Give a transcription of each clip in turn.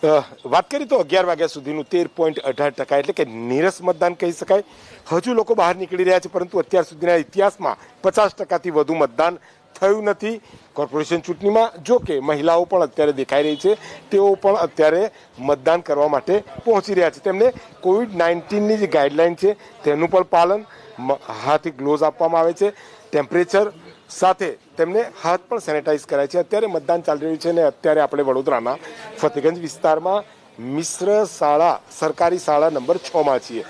વાત કરી તો 11 વાગ્યા સુધીનું 13.18% એટલે કે નીરસ મતદાન કહી શકાય. હજુ લોકો બહાર નીકળી રહ્યા છે, પરંતુ અત્યાર સુધીના ઇતિહાસમાં 50%થી વધુ મતદાન થયું નથી. કોર્પોરેશન ચૂંટણીમાં જો કે મહિલાઓ પણ અત્યારે દેખાઈ રહી છે, તેઓ પણ અત્યારે મતદાન કરવા માટે પહોંચી રહ્યા છે. તેમને COVID-19ની જે ગાઈડલાઈન છે તેનું પણ પાલન, હાથે ગ્લોવ્સ આપવામાં આવે છે, ટેમ્પરેચર સાથે તેમને હાથ પણ સેનેટાઈઝ કરાય છે. અત્યારે મતદાન ચાલી રહ્યું છે અને અત્યારે આપણે વડોદરાના ફતેગંજ વિસ્તારમાં મિશ્ર શાળા સરકારી શાળા નંબર 6માં છીએ.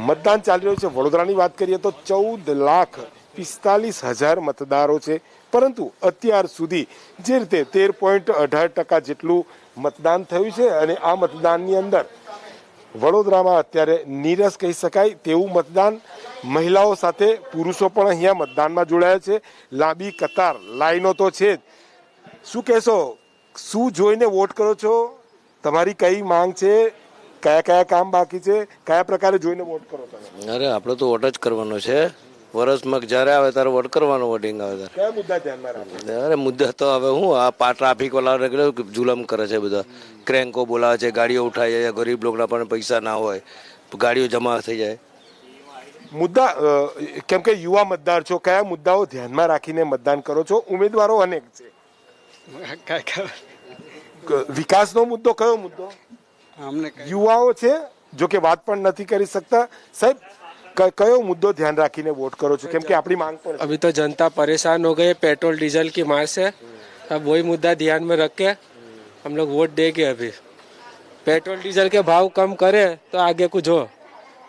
મતદાન ચાલી રહ્યું છે. વડોદરાની વાત કરીએ તો 14,45,000 મતદારો છે, પરંતુ અત્યાર સુધી જે રીતે 13.18% જેટલું મતદાન થયું છે અને આ મતદાનની અંદર વડોદરામાં અત્યારે નીરસ કહી શકાય તેવું મતદાન. મહિલાઓ સાથે પુરુષો પણ અહીંયા મતદાનમાં જોડાયા છે. લાંબી કતાર, લાઈનો તો છે જ. શું કહેશો, શું જોઈને વોટ કરો છો? તમારી કઈ માંગ છે? કયા કયા કામ બાકી છે? કયા પ્રકારે જોઈને વોટ કરો તમે? અરે આપણે તો વોટ જ કરવાનો છે. વર્ષમાં જ્યારે આવે ત્યારે વોટ કરવાનો, વોટિંગ આવે ત્યારે. કયા મુદ્દા ધ્યાનમાં રાખો? અરે મુદ્દા તો હવે હું આ ટ્રાફિક વાળા જુલમ કરે છે, બધા ક્રેન્કો બોલાવે છે, ગાડીઓ ઉઠાઈ જાય, ગરીબ લોકોના પણ પૈસા ના હોય, ગાડીઓ જમા થઈ જાય. મુદ્દા કેમ કે યુવા મતદાર છો, કયા મુદ્દાઓ ધ્યાનમાં રાખીને મતદાન કરો છો? ઉમેદવારો અનેક છે. વિકાસનો મુદ્દો કયો મુદ્દો? યુવાઓ છે, જો કે વાત પણ નથી કરી શકતા. સાહેબ, कयो मुद्दों ध्यान रखीने वोट करो छो? केम के अपनी मांग पर अभी तो जनता परेशान हो गई पेट्रोल डीजल की मार से. अब वही मुद्दा ध्यान में रख के हम लोग वोट देंगे. अभी पेट्रोल डीजल के भाव कम करे तो आगे कुछ हो.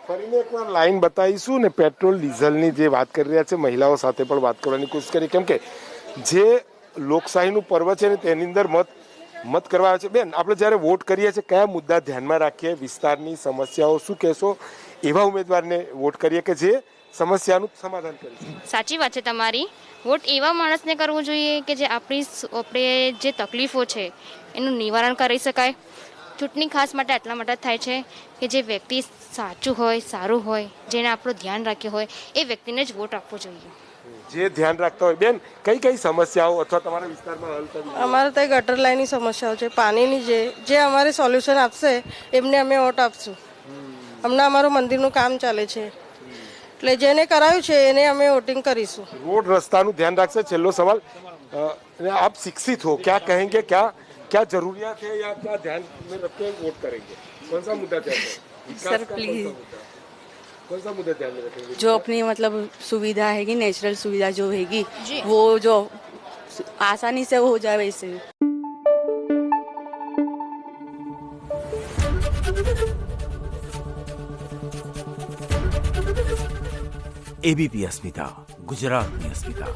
ફરીને એકવાર લાઈન બતાવીશું ને પેટ્રોલ ડીઝલની જે વાત કરી રહ્યા છે, મહિલાઓ સાથે પણ વાત કરવાની કોશિશ કરી, કેમ કે જે લોકશાહીનું પર્વ છે ને તેની અંદર મત કરવા આવે છે. બેન, આપણે જ્યારે વોટ કરીએ છીએ કયા મુદ્દા ધ્યાનમાં રાખીએ? વિસ્તારની સમસ્યાઓ શું કહેશો? એવા ઉમેદવારને વોટ કરીએ કે જે સમસ્યાનું સમાધાન કરે. સાચી વાત છે તમારી. વોટ એવા માણસને કરવો જોઈએ કે જે આપણે જે તકલીફો છે એનું નિવારણ કરી શકાય. ચૂંટણી ખાસ માટે એટલા માટે થાય છે કે જે વ્યક્તિ સાચું હોય, સારું હોય, જેને આપણું ધ્યાન રાખ્યું હોય એ વ્યક્તિને જ વોટ આપવો જોઈએ. જે ધ્યાન રાખતા હોય. બેન, કઈ કઈ સમસ્યાઓ અથવા તમારા વિસ્તારમાં હલ કરવી? અમારે ત્યાં ગટર લાઈનની સમસ્યાઓ છે, પાણીની જે અમારે સોલ્યુશન આપશે એમને અમે વોટ આપશું. હમણાં અમારું મંદિરનું કામ ચાલે છે, એટલે જેને કરાવ્યું છે એને અમે વોટિંગ કરીશું. રોડ રસ્તાનું ધ્યાન રાખશે. છેલ્લો સવાલ, આપ શિક્ષિત हो, क्या कहेंगे, क्या जरूरियात है या क्या ध्यान में रख के वोट करेंगे? कौन सा मुद्दा ध्यान में? सर प्लीज, कौन सा मुद्दा ध्यान में रखेंगे? जो अपनी मतलब सुविधा हैगी, नेचुरल सुविधा जो हैगी वो जो आसानी से हो जाए वैसे. एबीपी अस्मिता, गुजरातनी अस्मिता.